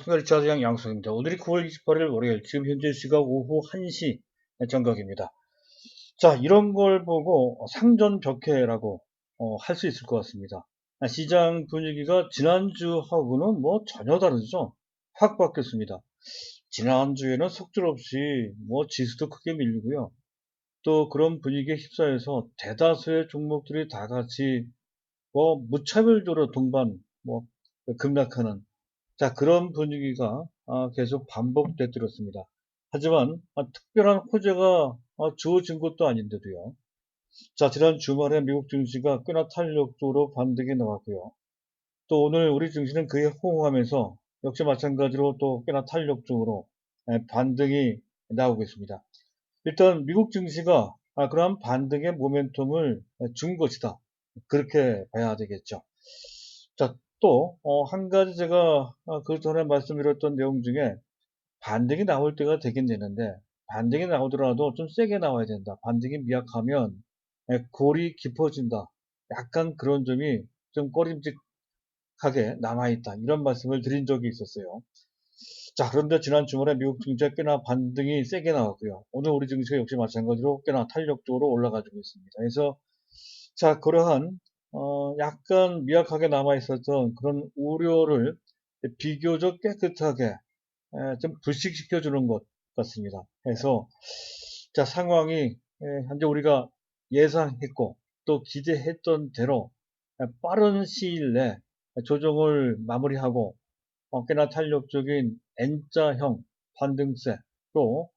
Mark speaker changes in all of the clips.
Speaker 1: 한가리 자세양 양수입니다. 오늘이 9월 28일 월요일, 지금 현재 시각 오후 1시 정각입니다. 자, 이런 걸 보고 상전벽해라고 할 수 있을 것 같습니다. 시장 분위기가 지난주하고는 뭐 전혀 다르죠. 확 바뀌었습니다. 지난주에는 속절없이 뭐 지수도 크게 밀리고요. 또 그런 분위기에 휩싸여서 대다수의 종목들이 다 같이 뭐 무차별적으로 동반 뭐 급락하는, 자, 그런 분위기가 계속 반복되었습니다. 하지만 특별한 호재가 주어진 것도 아닌데도요. 자, 지난 주말에 미국 증시가 꽤나 탄력적으로 반등이 나왔고요. 또 오늘 우리 증시는 그에 호응하면서 역시 마찬가지로 또 꽤나 탄력적으로 반등이 나오고 있습니다. 일단 미국 증시가 그러한 반등의 모멘텀을 준 것이다, 그렇게 봐야 되겠죠. 자, 또 한 가지 제가 그 전에 말씀드렸던 내용 중에 반등이 나올 때가 되긴 되는데, 반등이 나오더라도 좀 세게 나와야 된다. 반등이 미약하면 골이 깊어진다. 약간 그런 점이 좀 꺼림직하게 남아있다, 이런 말씀을 드린 적이 있었어요. 자, 그런데 지난 주말에 미국 증시가 꽤나 반등이 세게 나왔고요. 오늘 우리 증시가 역시 마찬가지로 꽤나 탄력적으로 올라가지고 있습니다. 그래서 자, 그러한 약간 미약하게 남아있었던 그런 우려를 비교적 깨끗하게 좀 불식시켜 주는 것 같습니다. 그래서 자, 상황이 현재 우리가 예상했고 또 기대했던 대로 빠른 시일 내 조정을 마무리하고 꽤나 탄력적인 N자형 반등세로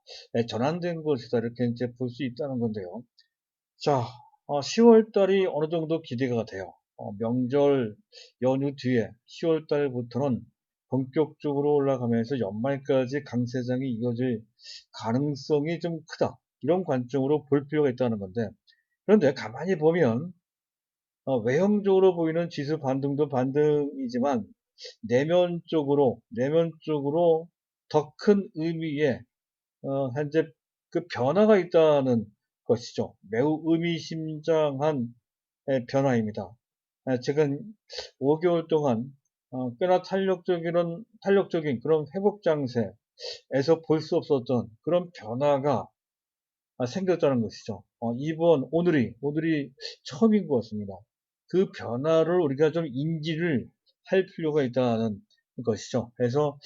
Speaker 1: 전환된 것이다, 이렇게 이제 볼 수 있다는 건데요. 자, 10월 달이 어느 정도 기대가 돼요. 명절 연휴 뒤에 10월 달부터는 본격적으로 올라가면서 연말까지 강세장이 이어질 가능성이 좀 크다, 이런 관점으로 볼 필요가 있다는 건데, 그런데 가만히 보면 외형적으로 보이는 지수 반등도 반등이지만 내면적으로 더 큰 의미의 현재 그 변화가 있다는 것이죠. 매우 의미심장한 변화입니다. 최근 5개월 동안 꽤나 탄력적인 그런 회복 장세에서 볼 수 없었던 그런 변화가 생겼다는 것이죠. 오늘이 처음인 것 같습니다. 그 변화를 우리가 좀 인지를 할 필요가 있다는 것이죠. 그래서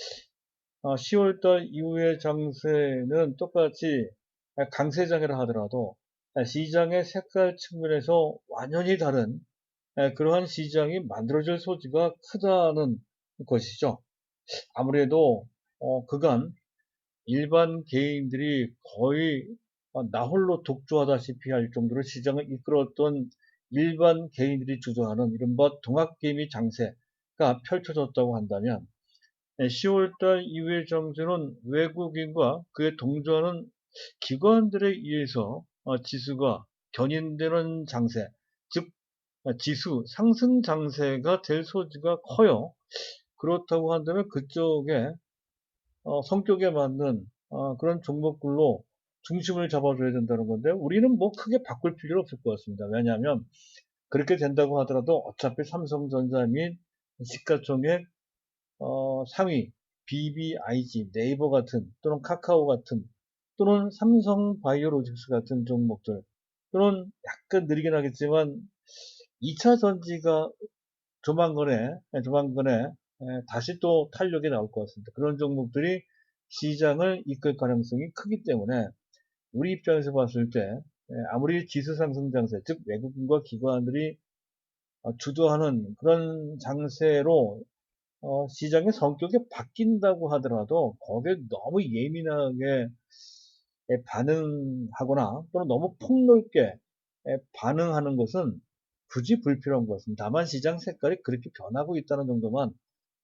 Speaker 1: 10월달 이후의 장세는 똑같이 강세장이라 하더라도 시장의 색깔 측면에서 완전히 다른 그러한 시장이 만들어질 소지가 크다는 것이죠. 아무래도 그간 일반 개인들이 거의 나홀로 독주하다시피 할 정도로 시장을 이끌었던 일반 개인들이 주도하는 이른바 동학개미 장세가 펼쳐졌다고 한다면, 10월달 이후의 장세는 외국인과 그에 동조하는 기관들에 의해서 지수가 견인되는 장세, 즉 지수 상승 장세가 될 소지가 커요. 그렇다고 한다면 그쪽에 성격에 맞는 그런 종목들로 중심을 잡아줘야 된다는 건데, 우리는 뭐 크게 바꿀 필요는 없을 것 같습니다. 왜냐하면 그렇게 된다고 하더라도 어차피 삼성전자 및 시가총액 상위 BBIG, 네이버 같은 또는 카카오 같은 또는 삼성바이오로직스 같은 종목들, 또는 약간 느리긴 하겠지만 2차 전지가 조만간에 다시 또 탄력이 나올 것 같습니다. 그런 종목들이 시장을 이끌 가능성이 크기 때문에 우리 입장에서 봤을 때 아무리 지수 상승 장세, 즉 외국인과 기관들이 주도하는 그런 장세로 시장의 성격이 바뀐다고 하더라도 거기에 너무 예민하게 반응하거나 또는 너무 폭넓게 반응하는 것은 굳이 불필요한 것 같습니다. 다만 시장 색깔이 그렇게 변하고 있다는 정도만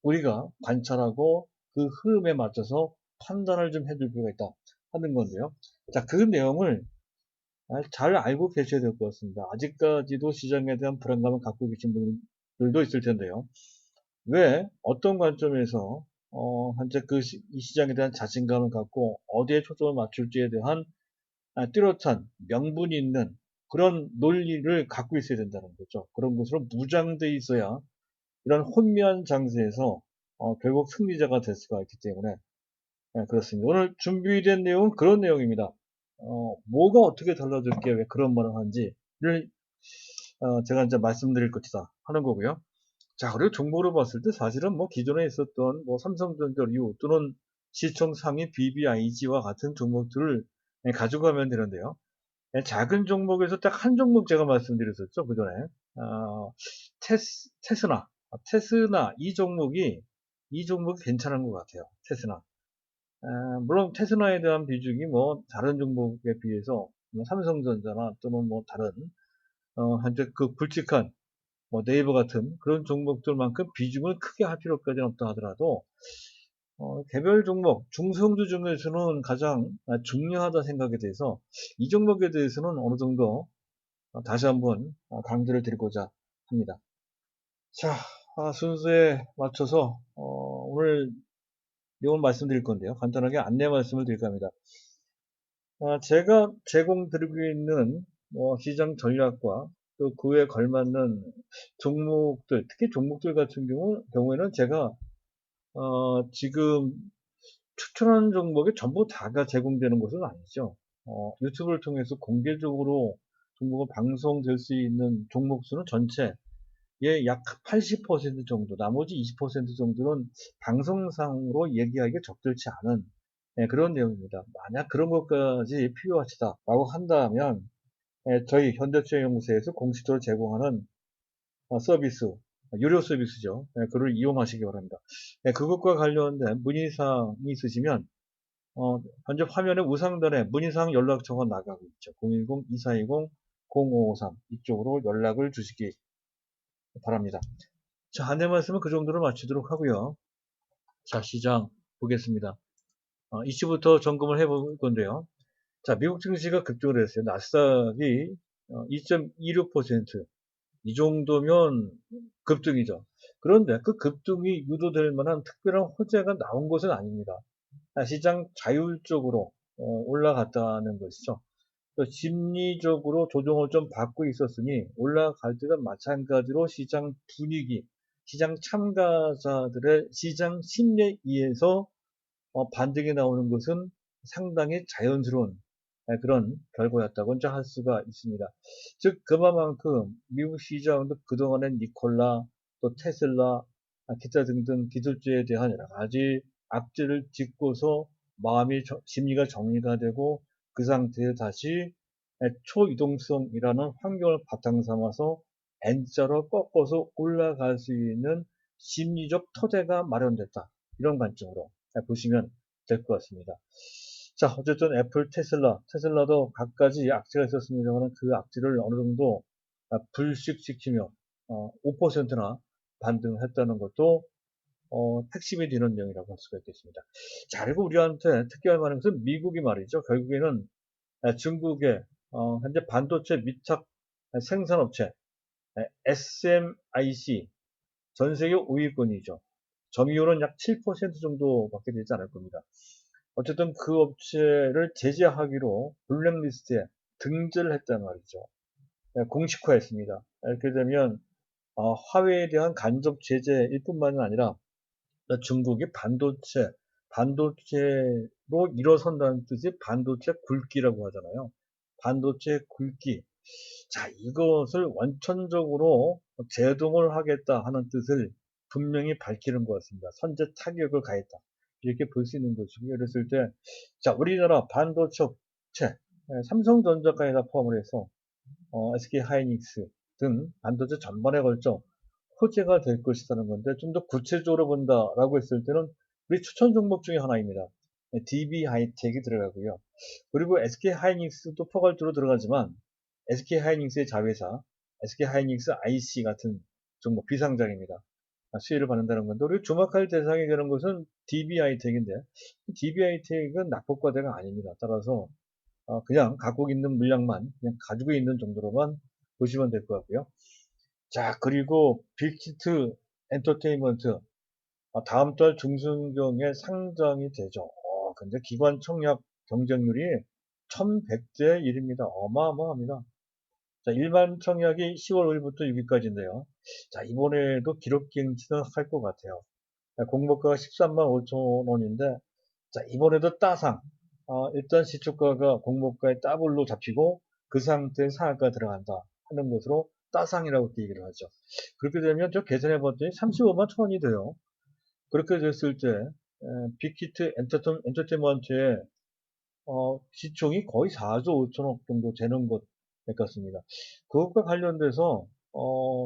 Speaker 1: 우리가 관찰하고 그 흐름에 맞춰서 판단을 좀 해줄 필요가 있다 하는 건데요. 자, 그 내용을 잘 알고 계셔야 될 것 같습니다. 아직까지도 시장에 대한 불안감을 갖고 계신 분들도 있을 텐데요. 왜 어떤 관점에서 현재 이 시장에 대한 자신감을 갖고 어디에 초점을 맞출지에 대한 뚜렷한 명분이 있는 그런 논리를 갖고 있어야 된다는 거죠. 그런 것으로 무장돼 있어야 이런 혼미한 장세에서 결국 승리자가 될 수가 있기 때문에 그렇습니다. 오늘 준비된 내용은 그런 내용입니다. 뭐가 어떻게 달라질 게 왜 그런 말을 하는지를 제가 이제 말씀드릴 것이다 하는 거고요. 자, 그리고 종목으로 봤을 때 사실은 뭐 기존에 있었던 뭐 삼성전자 류 또는 시총 상위 BBIG와 같은 종목들을 가져가면 되는데요. 작은 종목에서 딱 한 종목 제가 말씀드렸었죠, 그 전에. 테스나 이 종목이 괜찮은 것 같아요. 테스나. 물론 테스나에 대한 비중이 뭐 다른 종목에 비해서 뭐 삼성전자나 또는 뭐 다른 현재 그 굵직한 뭐 네이버 같은 그런 종목들만큼 비중을 크게 할 필요까지는 없다 하더라도 개별 종목 중성주 중에서는 가장 중요하다 생각에 대해서 이 종목에 대해서는 어느 정도 다시 한번 강조를 드리고자 합니다. 자, 순서에 맞춰서 오늘 내용 말씀드릴 건데요. 간단하게 안내 말씀을 드릴까 합니다. 제가 제공드리고 있는 시장 전략과 또 그에 걸맞는 종목들, 특히 종목들 같은 경우에는 제가 지금 추천하는 종목이 전부 다가 제공되는 것은 아니죠. 유튜브를 통해서 공개적으로 종목은 방송될 수 있는 종목 수는 전체의 약 80% 정도, 나머지 20% 정도는 방송상으로 얘기하기가 적절치 않은 그런 내용입니다. 만약 그런 것까지 필요하시다라고 한다면 저희 현대투자연구소에서 공식적으로 제공하는 서비스, 유료 서비스죠. 그걸 이용하시기 바랍니다. 그것과 관련된 문의사항이 있으시면 현재 화면에 우상단에 문의사항 연락처가 나가고 있죠. 010-2420-0553 이쪽으로 연락을 주시기 바랍니다. 자, 안내 말씀은 그 정도로 마치도록 하고요. 자, 시장 보겠습니다. 이슈부터 점검을 해볼 건데요. 자, 미국 증시가 급등을 했어요. 나스닥이 2.26%. 이 정도면 급등이죠. 그런데 그 급등이 유도될 만한 특별한 호재가 나온 것은 아닙니다. 시장 자율적으로 올라갔다는 것이죠. 또 심리적으로 조정을 좀 받고 있었으니 올라갈 때는 마찬가지로 시장 분위기, 시장 참가자들의 시장 심리에 의해서 반등이 나오는 것은 상당히 자연스러운 그런 결과였다고 할 수가 있습니다. 즉 그만큼 미국 시장도 그동안의 니콜라, 또 테슬라, 기타 등등 기술주에 대한 여러 가지 악재를 딛고서 심리가 정리가 되고 그 상태에 다시 초이동성이라는 환경을 바탕 삼아서 N자로 꺾어서 올라갈 수 있는 심리적 토대가 마련됐다. 이런 관점으로 보시면 될 것 같습니다. 자, 어쨌든 애플, 테슬라도 각가지 악재가 있었습니다만 그 악재를 어느 정도 불식시키며 5%나 반등했다는 것도 핵심이 되는 내용이라고 할 수가 있겠습니다. 자, 그리고 우리한테 특이할 만한 것은 미국이 말이죠. 결국에는 중국의 현재 반도체 미착 생산업체 SMIC 전 세계 5위권이죠. 점유율은 약 7% 정도밖에 되지 않을 겁니다. 어쨌든 그 업체를 제재하기로 블랙리스트에 등재를 했단 말이죠. 공식화했습니다. 이렇게 되면 화웨이에 대한 간접 제재일 뿐만이 아니라 중국이 반도체로 일어선다는 뜻이 반도체 굵기라고 하잖아요. 반도체 굵기. 자, 이것을 원천적으로 제동을 하겠다 하는 뜻을 분명히 밝히는 것 같습니다. 선제 타격을 가했다. 이렇게 볼 수 있는 것이고요. 그랬을 때, 자, 우리나라 반도체 업체, 삼성전자까지 다 포함을 해서, SK 하이닉스 등 반도체 전반에 걸쳐 호재가 될 것이라는 건데, 좀 더 구체적으로 본다라고 했을 때는 우리 추천 종목 중에 하나입니다. DB 하이텍이 들어가고요. 그리고 SK 하이닉스도 포괄적으로 들어가지만, SK 하이닉스의 자회사, SK 하이닉스 IC 같은 종목 비상장입니다. 수혜를 받는다는 건데, 우리 주목할 대상이 되는 것은 DB하이텍인데, DB하이텍은 낙폭과대가 아닙니다. 따라서 그냥 갖고 있는 물량만 그냥 가지고 있는 정도로만 보시면 될 것 같고요. 자, 그리고 빅히트 엔터테인먼트 다음 달 중순경에 상장이 되죠. 근데 기관 청약 경쟁률이 1100대 1입니다. 어마어마합니다. 자, 일반 청약이 10월 5일부터 6일까지인데요. 자, 이번에도 기록갱신을 할 것 같아요. 공모가가 13만 5천 원인데, 자, 이번에도 따상. 일단 시초가가 공모가의 더블로 잡히고 그 상태에 상한가 들어간다 하는 것으로 따상이라고 얘기를 하죠. 그렇게 되면 저 계산해 봤더니 35만 천 원이 돼요. 그렇게 됐을 때 빅히트 엔터테인먼트의 시총이 거의 4조 5천억 정도 되는 것 같습니다. 그것과 관련돼서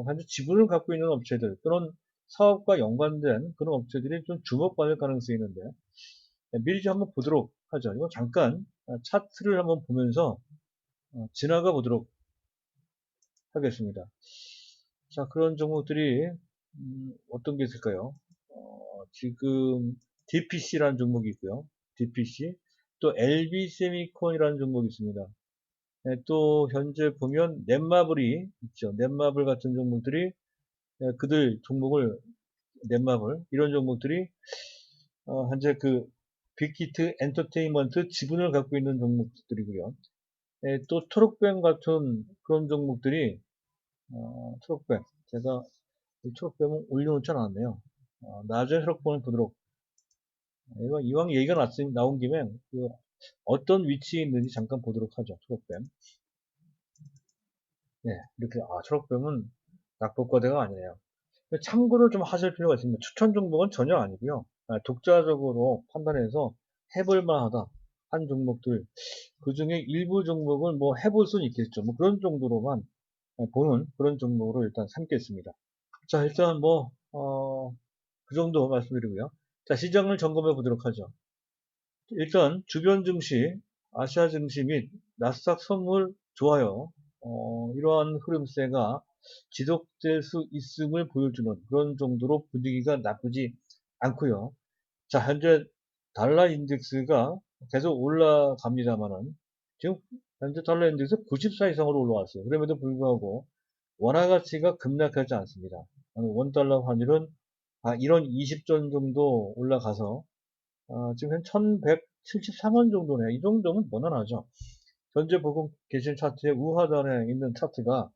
Speaker 1: 현재 지분을 갖고 있는 업체들 또는 사업과 연관된 그런 업체들이 좀 주목받을 가능성이 있는데, 미리 좀 한번 보도록 하죠. 이거 잠깐 차트를 한번 보면서 지나가 보도록 하겠습니다. 자, 그런 종목들이 어떤 게 있을까요? 지금 DPC라는 종목이 있고요. DPC, 또 LB세미콘이라는 종목이 있습니다. 네, 또 현재 보면 넷마블이 있죠. 넷마블 같은 종목들이 그들 종목을 넷마블 이런 종목들이 현재 그 빅히트 엔터테인먼트 지분을 갖고 있는 종목들이고요. 또 트롯뱅 같은 그런 종목들이 트롯뱅 제가 이 트롯뱅은 올려놓지 않았네요. 나중에 트롯뱅을 보도록 이왕 얘기가 나온 김에 그 어떤 위치에 있는지 잠깐 보도록 하죠. 트롯뱅. 네, 이렇게 트롯뱅은 낙폭과대가 아니네요. 참고를 좀 하실 필요가 있습니다. 추천 종목은 전혀 아니고요. 독자적으로 판단해서 해볼 만하다 한 종목들, 그 중에 일부 종목을 뭐 해볼 수는 있겠죠. 뭐 그런 정도로만 보는 그런 종목으로 일단 삼겠습니다. 자, 일단 뭐, 그 정도 말씀드리고요. 자, 시장을 점검해 보도록 하죠. 일단 주변 증시, 아시아 증시 및 나스닥 선물 좋아요. 이러한 흐름세가 지속될 수 있음을 보여주는 그런 정도로 분위기가 나쁘지 않고요. 자, 현재 달러 인덱스가 계속 올라갑니다만은 지금 현재 달러 인덱스 94 이상으로 올라왔어요. 그럼에도 불구하고 원화 가치가 급락하지 않습니다. 원달러 환율은 1원 20전 정도 올라가서 지금 한 1173원 정도네요. 이 정도면 무난하죠. 현재 보고 계신 차트의 우하단에 있는 차트가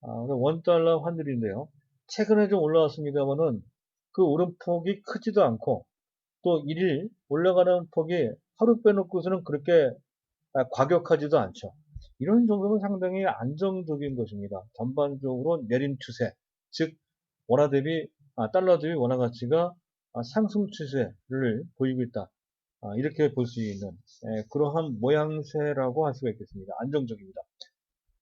Speaker 1: 원달러 환율인데요. 최근에 좀 올라왔습니다만은 그 오름폭이 크지도 않고 또 1일 올라가는 폭이 하루 빼놓고서는 그렇게 과격하지도 않죠. 이런 정도면 상당히 안정적인 것입니다. 전반적으로 내림 추세, 즉 원화 대비 달러 대비 원화 가치가 상승 추세를 보이고 있다. 이렇게 볼 수 있는 그러한 모양새라고 할 수가 있겠습니다. 안정적입니다.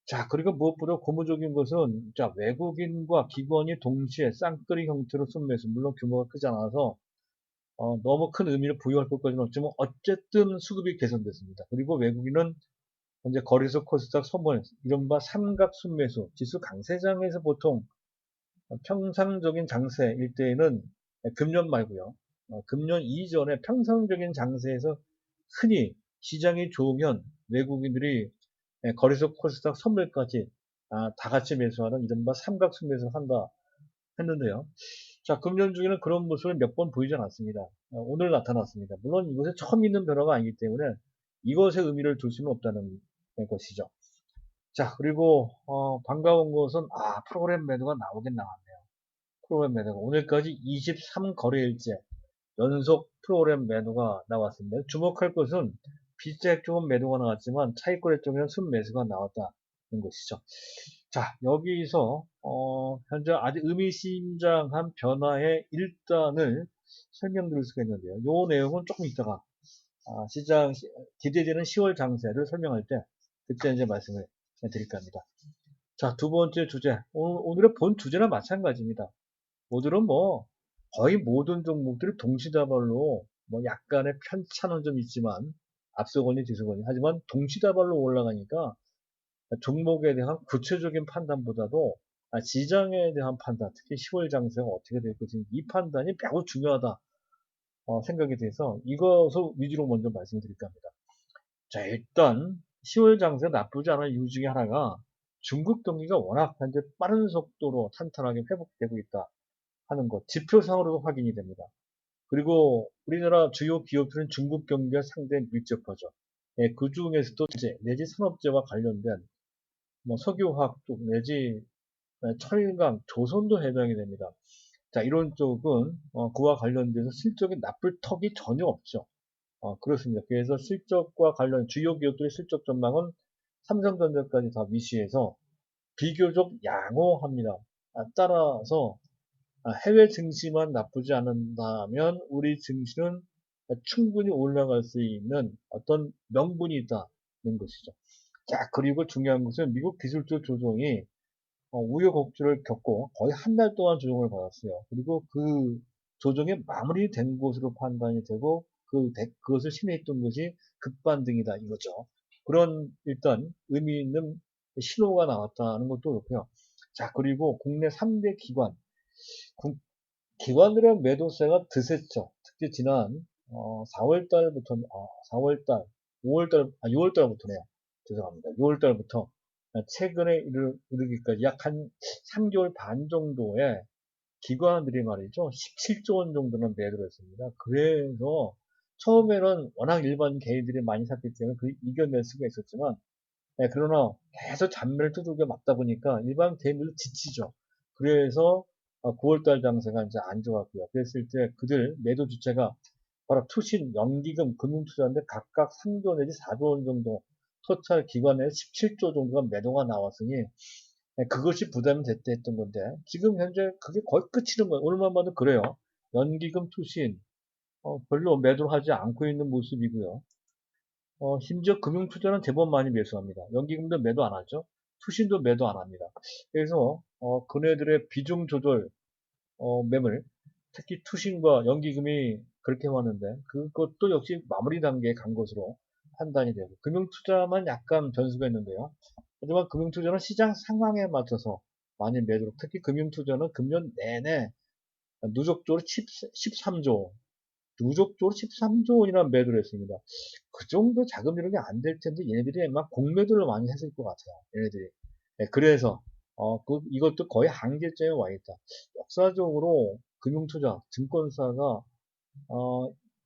Speaker 1: 자, 그리고 무엇보다 고무적인 것은 자, 외국인과 기관이 동시에 쌍끌이 형태로 순매수, 물론 규모가 크지 않아서 너무 큰 의미를 부여할 것까지는 없지만 어쨌든 수급이 개선됐습니다. 그리고 외국인은 현재 거래소 코스닥 선물 이른바 삼각 순매수 지수 강세장에서 보통 평상적인 장세일 때에는 금년 말고요. 금년 이전에 평상적인 장세에서 흔히 시장이 좋으면 외국인들이 거래소 코스닥 선물까지 다 같이 매수하는 이른바 삼각 순매수를 한다 했는데요. 자, 금년 중에는 그런 모습을 몇 번 보이지 않았습니다. 오늘 나타났습니다. 물론 이것에 처음 있는 변화가 아니기 때문에 이것에 의미를 둘 수는 없다는 것이죠. 자, 그리고 반가운 것은 프로그램 매도가 나오긴 나왔네요. 프로그램 매도가 오늘까지 23거래일째 연속 프로그램 매도가 나왔습니다. 주목할 것은 비스텍 쪽은 매도가 나왔지만 차익거래 쪽에는 순매수가 나왔다는 것이죠. 자, 여기서 현재 아주 의미심장한 변화의 일단을 설명드릴 수가 있는데요. 이 내용은 조금 이따가 시장 기대되는 10월 장세를 설명할 때 그때 이제 말씀을 드릴까 합니다. 자, 두 번째 주제. 오늘의 본 주제랑 마찬가지입니다. 오늘은 뭐 거의 모든 종목들이 동시다발로 뭐 약간의 편차는 좀 있지만 앞서거니 뒤서거니 하지만 동시다발로 올라가니까 종목에 대한 구체적인 판단보다도 시장에 대한 판단, 특히 10월 장세가 어떻게 될 것인지 이 판단이 매우 중요하다 생각이 돼서 이것을 위주로 먼저 말씀드릴까 합니다. 자, 일단 10월 장세 나쁘지 않은 이유 중에 하나가 중국 경기가 워낙 현재 빠른 속도로 탄탄하게 회복되고 있다 하는 것, 지표상으로도 확인이 됩니다. 그리고 우리나라 주요 기업들은 중국 경기와 상당히 밀접하죠. 그 중에서도 제재 내지 산업재와 관련된 뭐 석유화학 쪽 내지 철강, 조선도 해당이 됩니다. 자, 이런 쪽은 그와 관련돼서 실적이 나쁠 턱이 전혀 없죠. 그렇습니다. 그래서 실적과 관련 주요 기업들의 실적 전망은 삼성전자까지 다 위시해서 비교적 양호합니다. 따라서 해외 증시만 나쁘지 않는다면 우리 증시는 충분히 올라갈 수 있는 어떤 명분이 있다는 것이죠. 자, 그리고 중요한 것은 미국 기술적 조정이 우여곡절을 겪고 거의 한 달 동안 조정을 받았어요. 그리고 그 조정이 마무리된 것으로 판단이 되고 그것을 신뢰했던 것이 급반등이다 이거죠. 그런 일단 의미 있는 신호가 나왔다는 것도 그렇고요. 자, 그리고 국내 3대 기관, 기관들의 매도세가 드셌죠. 특히 지난 4월 달부터 4월 달, 5월 달, 6월 달부터네요. 죄송합니다. 6월 달부터 최근에 이르기까지 약 한 3개월 반 정도의 기관들이 말이죠. 17조 원 정도는 매도를 했습니다. 그래서 처음에는 워낙 일반 개인들이 많이 샀기 때문에 그 이겨낼 수가 있었지만 그러나 계속 잔매를 두들겨 맞다 보니까 일반 개인들도 지치죠. 그래서 9월달 장세가 이제 안 좋았고요. 그랬을 때 그들 매도 주체가 바로 투신, 연기금, 금융투자인데 각각 3조 내지 4조 원 정도 토탈 기관에 17조 정도가 매도가 나왔으니 그것이 부담이 됐다 했던 건데 지금 현재 그게 거의 끝이는 거예요. 오늘만 봐도 그래요. 연기금 투신 별로 매도를 하지 않고 있는 모습이고요. 심지어 금융투자는 대부분 많이 매수합니다. 연기금도 매도 안 하죠. 투신도 매도 안 합니다. 그래서 그네들의 비중 조절 매물, 특히 투신과 연기금이 그렇게 왔는데 그것도 역시 마무리 단계에 간 것으로 판단이 되고 금융투자만 약간 변수가 있는데요. 하지만 금융투자는 시장 상황에 맞춰서 많이 매도록 특히 금융투자는 금년 내내 누적적으로 13조 누적적으로 13조 원이나 매도를 했습니다. 그 정도 자금 이력이 안 될 텐데 얘네들이 막 공매도를 많이 했을 것 같아요. 얘네들이. 네, 그래서 이것도 거의 한계점에 와 있다. 역사적으로 금융투자, 증권사가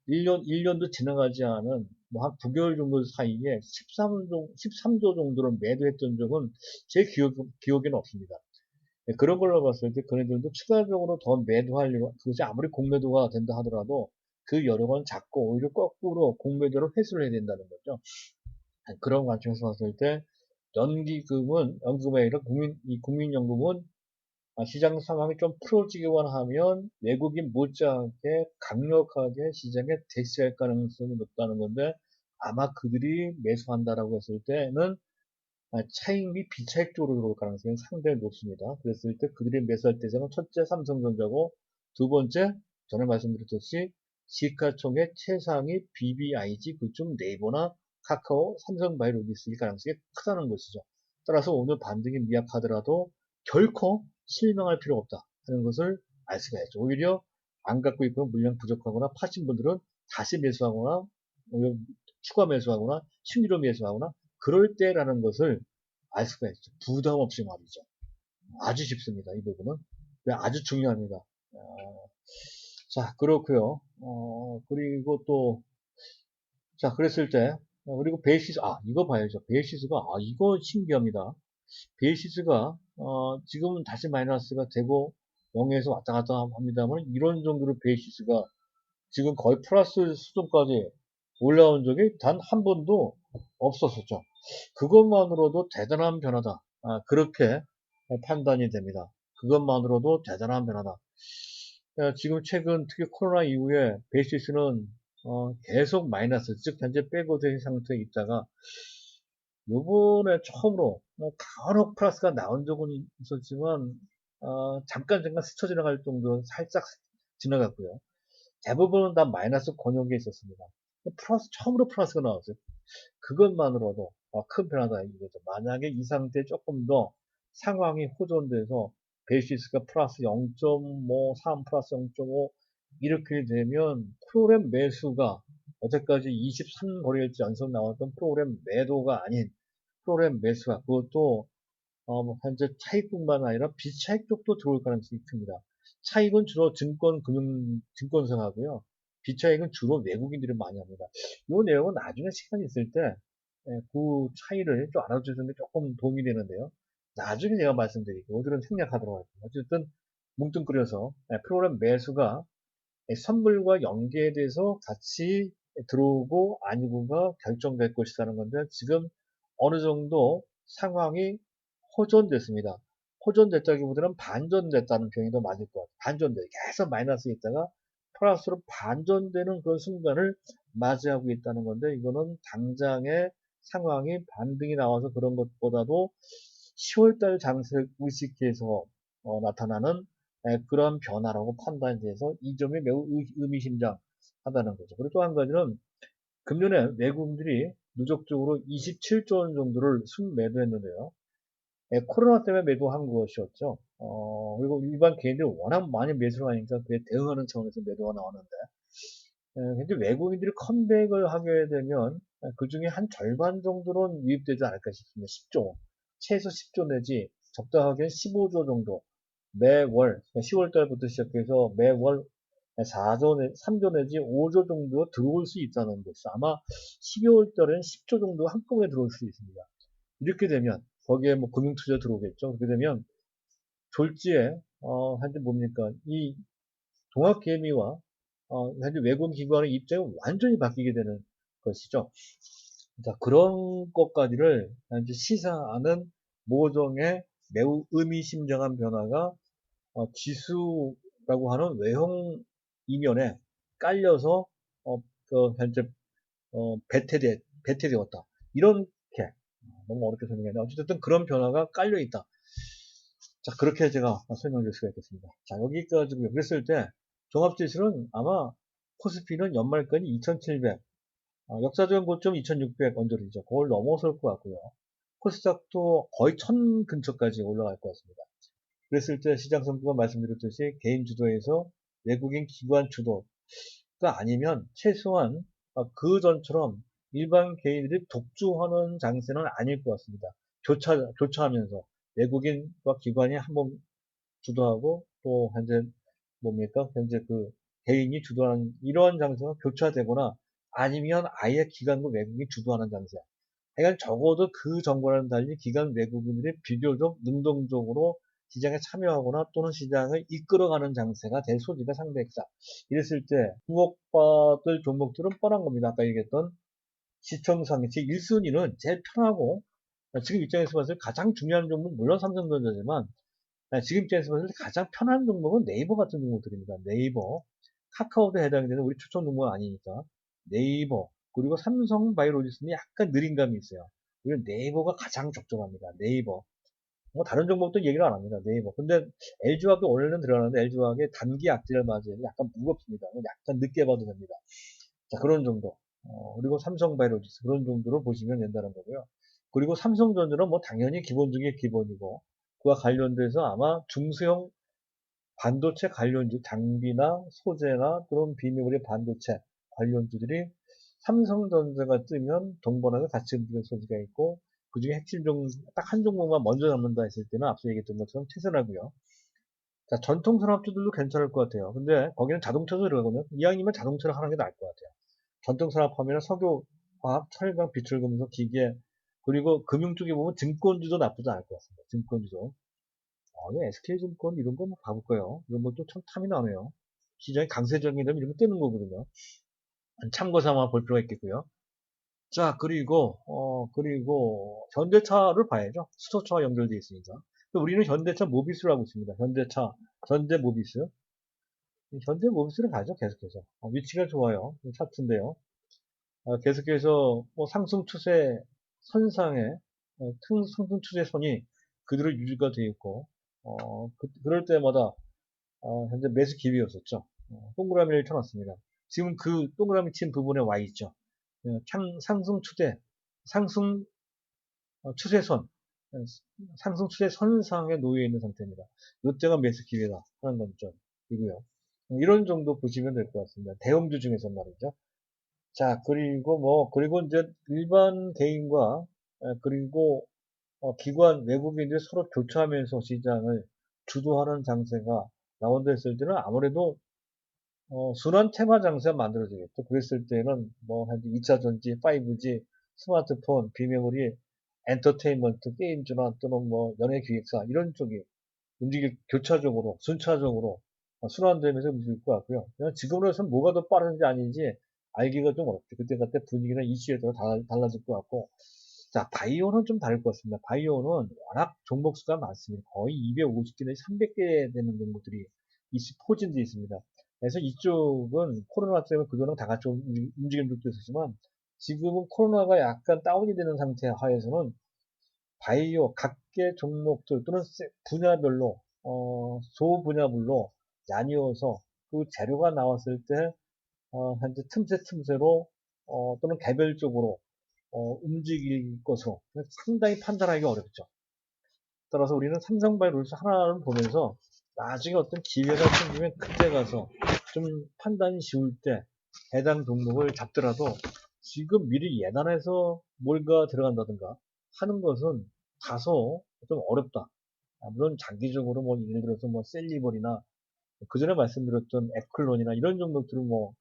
Speaker 1: 1년도 지나가지 않은 뭐 한 9개월 정도 사이에 13조 정도를 매도했던 적은 제 기억에는 없습니다. 네, 그런 걸로 봤을 때 그네들도 추가적으로 더 매도할 일, 그것이 아무리 공매도가 된다 하더라도 그 여력은 작고 오히려 거꾸로 공매도를 회수를 해야 된다는 거죠. 그런 관점에서 봤을 때 연금의 아니라 이 국민연금은 시장 상황이 좀 풀어지기만 하면 외국인 못지않게 강력하게 시장에 대시할 가능성이 높다는 건데 아마 그들이 매수한다라고 했을 때는 차익 및 비차익 쪽으로 들어올 가능성이 상당히 높습니다. 그랬을 때 그들이 매수할 대상은 첫째 삼성전자고 두 번째 전에 말씀드렸듯이 시가총액 최상위 BBIG 그중 네이버나 카카오, 삼성바이오로직스일 가능성이 크다는 것이죠. 따라서 오늘 반등이 미약하더라도 결코 실망할 필요가 없다 하는 것을 알 수가 있죠. 오히려 안 갖고 있고 물량 부족하거나 파신 분들은 다시 매수하거나 추가 매수하거나 신규로 매수하거나 그럴 때라는 것을 알 수가 있죠. 부담 없이 말이죠. 아주 쉽습니다. 이 부분은. 아주 중요합니다. 자, 그렇고요. 그리고 또, 자, 그랬을 때, 그리고 베이시스, 이거 봐야죠. 베이시스가, 이거 신기합니다. 베이시스가, 지금은 다시 마이너스가 되고, 0에서 왔다 갔다 합니다만, 이런 정도로 베이시스가 지금 거의 플러스 수준까지 올라온 적이 단 한 번도 없었었죠. 그것만으로도 대단한 변화다. 그렇게 판단이 됩니다. 그것만으로도 대단한 변화다. 지금 최근 특히 코로나 이후에 베이시스는 계속 마이너스, 즉 현재 백오된 상태에 있다가 요번에 처음으로 간혹 플러스가 나온 적은 있었지만 잠깐 스쳐 지나갈 정도 살짝 지나갔고요. 대부분은 다 마이너스 권역에 있었습니다. 처음으로 플러스가 나왔어요. 그것만으로도 큰 변화다 이거죠. 만약에 이 상태에 조금 더 상황이 호전돼서 베이시스가 플러스 0.53 플러스 0.5 이렇게 되면 프로그램 매수가 여태까지 23거래일째 연속 나왔던 프로그램 매도가 아닌 프로그램 매수가 그것도 현재 차익뿐만 아니라 비차익 쪽도 들어올 가능성이 큽니다. 차익은 주로 증권사 하고요. 비차익은 주로 외국인들이 많이 합니다. 이 내용은 나중에 시간이 있을 때, 그 차이를 좀 알아주시는 게 조금 도움이 되는데요. 나중에 제가 말씀드릴게요. 오늘은 생략하도록 할게요. 어쨌든, 뭉뚱그려서 프로그램 매수가 선물과 연계돼서 같이 들어오고 아니고가 결정될 것이라는 건데 지금 어느 정도 상황이 호전됐습니다. 호전됐다기보다는 반전됐다는 표현이 더 맞을 것 같아요. 반전돼. 계속 마이너스에 있다가 플러스로 반전되는 그런 순간을 맞이하고 있다는 건데 이거는 당장의 상황이 반등이 나와서 그런 것보다도 10월달 장세 의식해서 나타나는 그런 변화라고 판단이 돼서 이 점이 매우 의미심장하다는 거죠. 그리고 또 한 가지는 금년에 외국인들이 누적적으로 27조 원 정도를 순매도했는데요. 코로나 때문에 매도한 것이었죠. 그리고 일반 개인들이 워낙 많이 매수를 하니까 그에 대응하는 차원에서 매도가 나오는데, 근데 외국인들이 컴백을 하게 되면 그 중에 한 절반 정도는 유입되지 않을까 싶습니다. 10조. 최소 10조 내지 적당하게 15조 정도 매월, 10월 달부터 시작해서 매월 4조, 3조 내지 5조 정도 들어올 수 있다는 것이 아마 12월 달에는 10조 정도 한꺼번에 들어올 수 있습니다. 이렇게 되면 거기에 뭐 금융투자 들어오겠죠. 그렇게 되면 졸지에 현재 뭡니까 이 동학개미와 현재 외국 기관의 입장이 완전히 바뀌게 되는 것이죠. 자, 그런 것까지를 현재 시사하는 모종의 매우 의미심장한 변화가 지수라고 하는 외형 이면에 깔려서 현재 배태되었다. 이렇게 너무 어렵게 설명했는데 어쨌든 그런 변화가 깔려 있다. 자, 그렇게 제가 설명드릴 수가 있겠습니다. 자, 여기까지고요. 그랬을 때 종합지수는 아마 코스피는 연말까지 2700, 역사적인 고점 2600 언저리죠. 그걸 넘어설 것 같고요. 코스닥도 거의 1000 근처까지 올라갈 것 같습니다. 그랬을 때 시장 성부가 말씀드렸듯이 개인 주도에서 외국인 기관 주도가 아니면 최소한 그 전처럼 일반 개인들이 독주하는 장세는 아닐 것 같습니다. 교차하면서 외국인과 기관이 한번 주도하고 또 현재 뭡니까? 현재 그 개인이 주도하는 이러한 장세가 교차되거나 아니면 아예 기관과 외국인이 주도하는 장세. 하여간 적어도 그 전과는 달리 기관 외국인들이 비교적 능동적으로 시장에 참여하거나 또는 시장을 이끌어가는 장세가 될 소지가 상당히 크다. 이랬을 때 주목받을 종목들은 뻔한 겁니다. 아까 얘기했던 시청상의 1순위는 제일 편하고 지금 입장에서 봤을 때 가장 중요한 종목은 물론 삼성전자지만 지금 입장에서 봤을 때 가장 편한 종목은 네이버 같은 종목들입니다. 네이버, 카카오도 해당이 되는 우리 추천 종목은 아니니까 네이버 그리고 삼성바이오로직스는 약간 느린 감이 있어요. 그리고 네이버가 가장 적절합니다. 네이버. 뭐 다른 종목도 얘기를 안 합니다. 네이버. 근데 LG화학도 원래는 들어가는데 LG화학의 단기 악재를 맞이해서 약간 무겁습니다. 약간 늦게 봐도 됩니다. 자, 그런 정도. 그리고 삼성바이오로직스 그런 정도로 보시면 된다는 거고요. 그리고 삼성전자는 뭐 당연히 기본 중에 기본이고 그와 관련돼서 아마 중소형 반도체 관련주, 장비나 소재나 그런 비메모리 반도체 관련주들이 삼성전자가 뜨면 동반하게 같이 움직일 소지가 있고 그 중에 핵심 종, 딱 한 종목만 먼저 잡는다 했을 때는 앞서 얘기했던 것처럼 퇴선하고요. 자, 전통 산업주들도 괜찮을 것 같아요. 근데 거기는 자동차도 들어가거든요. 이왕이면 자동차를 하는 게 나을 것 같아요. 전통 산업 하면 석유, 화학, 철강, 비철금속, 기계, 그리고 금융 쪽에 보면 증권주도 나쁘지 않을 것 같습니다. 증권주도. SK증권 이런 거 한번 봐볼까요? 이런 것도 참 탐이 나네요. 시장이 강세적이 되면 이런 거 뜨는 거거든요. 참고 삼아 볼 필요가 있겠고요. 자, 그리고 현대차를 봐야죠. 수소차와 연결되어 있으니까. 우리는 현대차 모비스를 하고 있습니다. 현대차, 현대 모비스. 현대 모비스를 가죠, 계속해서. 위치가 좋아요. 차트인데요. 계속해서 뭐 상승 추세 선상에 상승 추세선이 그대로 유지가 되어 있고 그럴 때마다 현재 매수 기회였었죠. 동그라미를 쳐놨습니다. 지금 그 동그라미 친 부분에 와 있죠. 상승 추세, 상승 추세선, 상승 추세선상에 놓여 있는 상태입니다. 이때가 매수 기회다 하는 관점이고요. 이런 정도 보시면 될 것 같습니다. 대형주 중에서 말이죠. 자, 그리고 이제 일반 개인과, 그리고, 기관, 외국인들이 서로 교차하면서 시장을 주도하는 장세가 나온다 했을 때는 아무래도, 순환 테마 장세가 만들어지겠죠. 그랬을 때는, 뭐, 한 2차 전지, 5G, 스마트폰, 비메모리, 엔터테인먼트, 게임주나 또는 뭐, 연예기획사, 이런 쪽이 교차적으로, 순차적으로 순환되면서 움직일 것 같고요. 그냥 지금으로서는 뭐가 더 빠른지 아닌지 알기가 좀 어렵죠. 그때 분위기나 이슈에 따라 달라질 것 같고. 자, 바이오는 좀 다를 것 같습니다. 바이오는 워낙 종목 수가 많습니다. 거의 250개 내지 300개 되는 종목들이 포진되어 있습니다. 그래서 이쪽은 코로나 때문에 그거는 다 같이 움직이는 적도 있었지만 지금은 코로나가 약간 다운이 되는 상태 하에서는 바이오 각계 종목들 또는 분야별로 소분야별로 나뉘어서 그 재료가 나왔을 때 현재 틈새로 또는 개별적으로 움직일 것으로 상당히 판단하기가 어렵죠. 따라서 우리는 삼성바이오로서 하나를 보면서 나중에 어떤 기회가 생기면 그때 가서 좀 판단이 쉬울 때 해당 종목을 잡더라도 지금 미리 예단해서 뭘가 들어간다든가 하는 것은 다소 좀 어렵다. 물론 장기적으로 뭐 예를 들어서 뭐 셀리버리나 그전에 말씀드렸던 에클론이나 이런 종목들은 뭐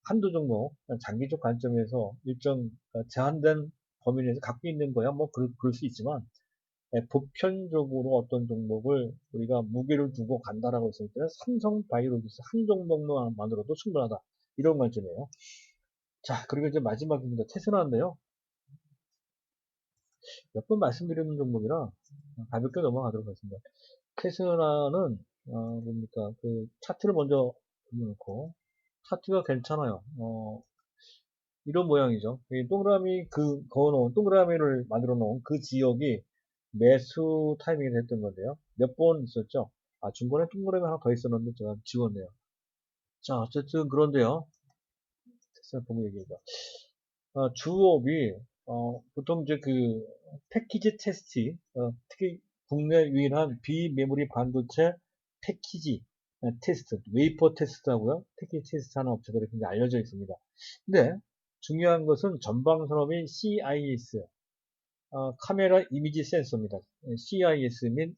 Speaker 1: 한두 종목 장기적 관점에서 일정 제한된 범위 내에서 갖고 있는 거야 뭐 그럴 수 있지만 보편적으로 어떤 종목을 우리가 무게를 두고 간다라고 했을 때는 삼성바이오로직스 한 종목만으로도 충분하다. 이런 관점이에요. 자, 그리고 이제 마지막입니다. 테스라인데요. 몇 번 말씀드리는 종목이라 가볍게 넘어가도록 하겠습니다. 테스라는 뭡니까? 그 차트를 먼저 놓고 차트가 괜찮아요. 이런 모양이죠. 이 동그라미 그어놓은 동그라미를 만들어 놓은 그 지역이 매수 타이밍이 됐던 건데요. 몇 번 있었죠. 중간에 동그라미 하나 더 있었는데 제가 지웠네요. 자, 어쨌든 그런데요. 테스라 보고 얘기해죠. 주업이 보통 이제 그 패키지 테스트, 특히 국내 유일한 비메모리 반도체 패키지 테스트, 웨이퍼 테스트하고요. 패키지 테스트 하는 업체들이 굉장히 알려져 있습니다. 근데 중요한 것은 전방 산업이 CIS, 카메라 이미지 센서입니다. CIS 및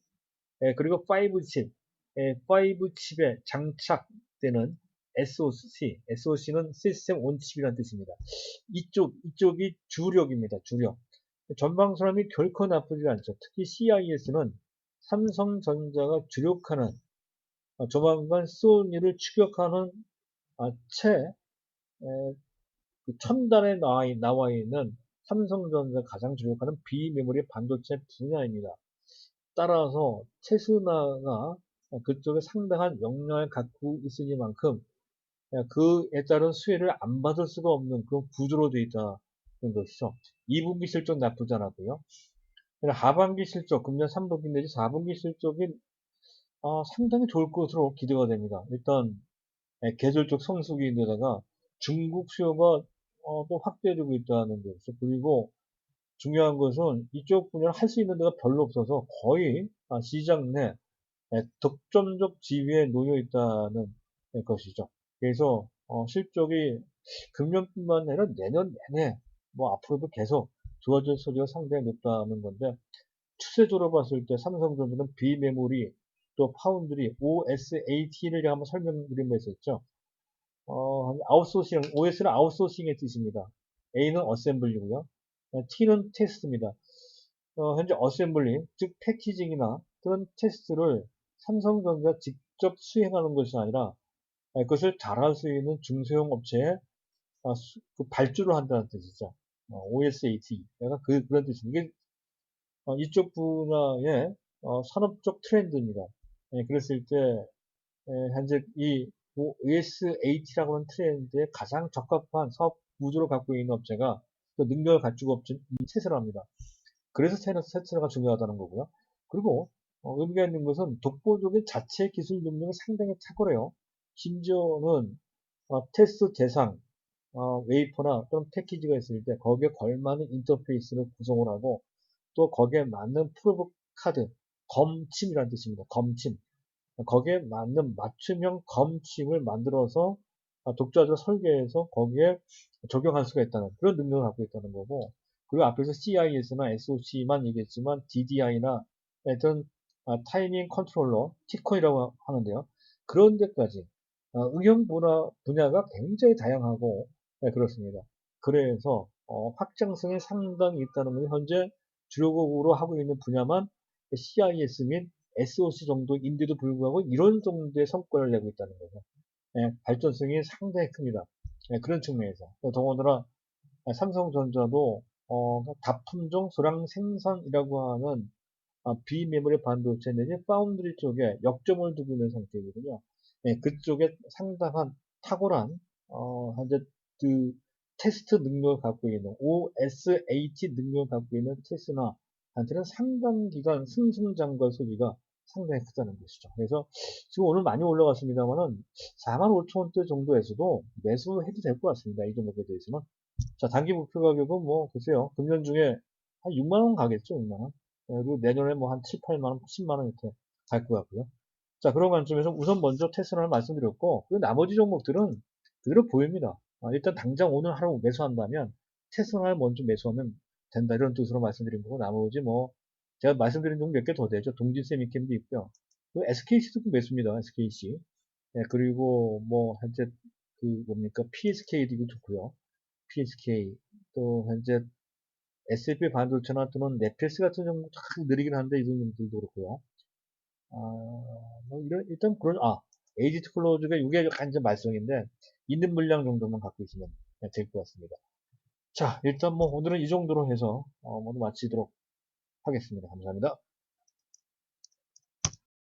Speaker 1: 그리고 5칩, 5칩에 장착되는 SOC는 시스템 온 칩이라는 뜻입니다. 이쪽이 주력입니다. 주력. 전방 산업이 결코 나쁘지 않죠. 특히 CIS는 삼성전자가 주력하는 조만간 소니를 추격하는 채 첨단에 나와 있는 삼성전자 가장 주력하는 비메모리 반도체 분야입니다. 따라서 테슬라가 그쪽에 상당한 역량을 갖고 있으니만큼 그에 따른 수혜를 안 받을 수가 없는 그런 구조로 되어 있다는 것이죠. 2분기 실적 나쁘지 않았고요. 하반기 실적, 금년 3분기 내지 4분기 실적이 상당히 좋을 것으로 기대가 됩니다. 일단 계절적 성수기인데다가 중국 수요가 또 확대되고 있다는 것이죠. 그리고 중요한 것은 이쪽 분야를 할 수 있는 데가 별로 없어서 거의 시장 내 득점적 지위에 놓여 있다는 것이죠. 그래서 실적이 금년뿐만 아니라 내년 내내 뭐 앞으로도 계속 좋아질 소리가 상당히 높다는 건데 추세적으로 봤을 때 삼성전자는 비메모리 또 파운드리 OSAT를 한번 설명드린 바 있었죠. 아웃소싱, OS는 아웃소싱의 뜻입니다. A는 어셈블리고요. T는 테스트입니다. 현재 어셈블리, 즉 패키징이나 그런 테스트를 삼성전자 직접 수행하는 것이 아니라 그것을 잘할 수 있는 중소형 업체에 그 발주를 한다는 뜻이죠. OSAT. 내가 그런 뜻입니다. 이게 이쪽 분야의 산업적 트렌드입니다. 그랬을 때 현재 이 OSAT라고 하는 트렌드에 가장 적합한 사업 구조를 갖고 있는 업체가 그 능력을 갖추고 업체는 테슬라입니다. 그래서 테슬라가 중요하다는 거고요. 그리고 의미가 있는 것은 독보적인 자체 기술 능력이 상당히 탁월해요. 심지어는 테스트 대상 웨이퍼나 또는 패키지가 있을 때 거기에 걸맞는 인터페이스를 구성을 하고 또 거기에 맞는 프로브 카드, 검침이라는 뜻입니다. 검침. 거기에 맞는 맞춤형 검침을 만들어서 독자적으로 설계해서 거기에 적용할 수가 있다는 그런 능력을 갖고 있다는 거고 그리고 앞에서 CIS나 SOC만 얘기했지만 DDI나 어떤 타이밍 컨트롤러, T코이라고 하는데요. 그런 데까지 응용 분야가 굉장히 다양하고 그렇습니다. 그래서 확장성이 상당히 있다는 것이 현재 주력으로 하고 있는 분야만 CIS 및 SOC 정도인데도 불구하고 이런 정도의 성과를 내고 있다는 거죠. 예, 발전성이 상당히 큽니다. 예, 그런 측면에서. 더군다나 삼성전자도 다품종 소량 생산이라고 하는 비메모리 반도체 내지 파운드리 쪽에 역점을 두고 있는 상태거든요. 예, 그쪽에 상당한 탁월한 현재 그 테스트 능력을 갖고 있는 OSAT 능력을 갖고 있는 테스나한테는 상당 기간 승승장구할 소지가 상당히 크다는 것이죠. 그래서 지금 오늘 많이 올라갔습니다만은 4만 5천 원대 정도에서도 매수해도 될 것 같습니다. 이 종목에 대해서는. 자, 단기 목표 가격은 뭐 글쎄요. 금년 중에 한 6만 원 가겠죠, 6만 원. 그리고 내년에 뭐 한 7, 8만 원, 10만 원 이렇게 갈 것 같고요. 자, 그런 관점에서 우선 먼저 테슬라를 말씀드렸고, 그 나머지 종목들은 그대로 보입니다. 일단 당장 오늘 하루 매수한다면 테슬라를 먼저 매수하면 된다. 이런 뜻으로 말씀드린 거고, 나머지 뭐, 제가 말씀드린 종목 몇 개 더 되죠. 동진세미캠도 있고요. 그 SKC도 매수입니다. SKC. 예, 그리고 뭐, 현재 그 뭡니까? PSK도 좋고요. PSK. 또 현재 SAP 반도체나 또는 넷플릭스 같은 경우 참 느리긴 한데, 이 종목들도 그렇고요. 뭐 일단 그런, 에이지트 클로즈가 이게 약간 이제 말썽인데, 있는 물량 정도만 갖고 있으면 될 것 같습니다. 자, 일단 뭐 오늘은 이 정도로 해서, 모두 마치도록 하겠습니다. 감사합니다.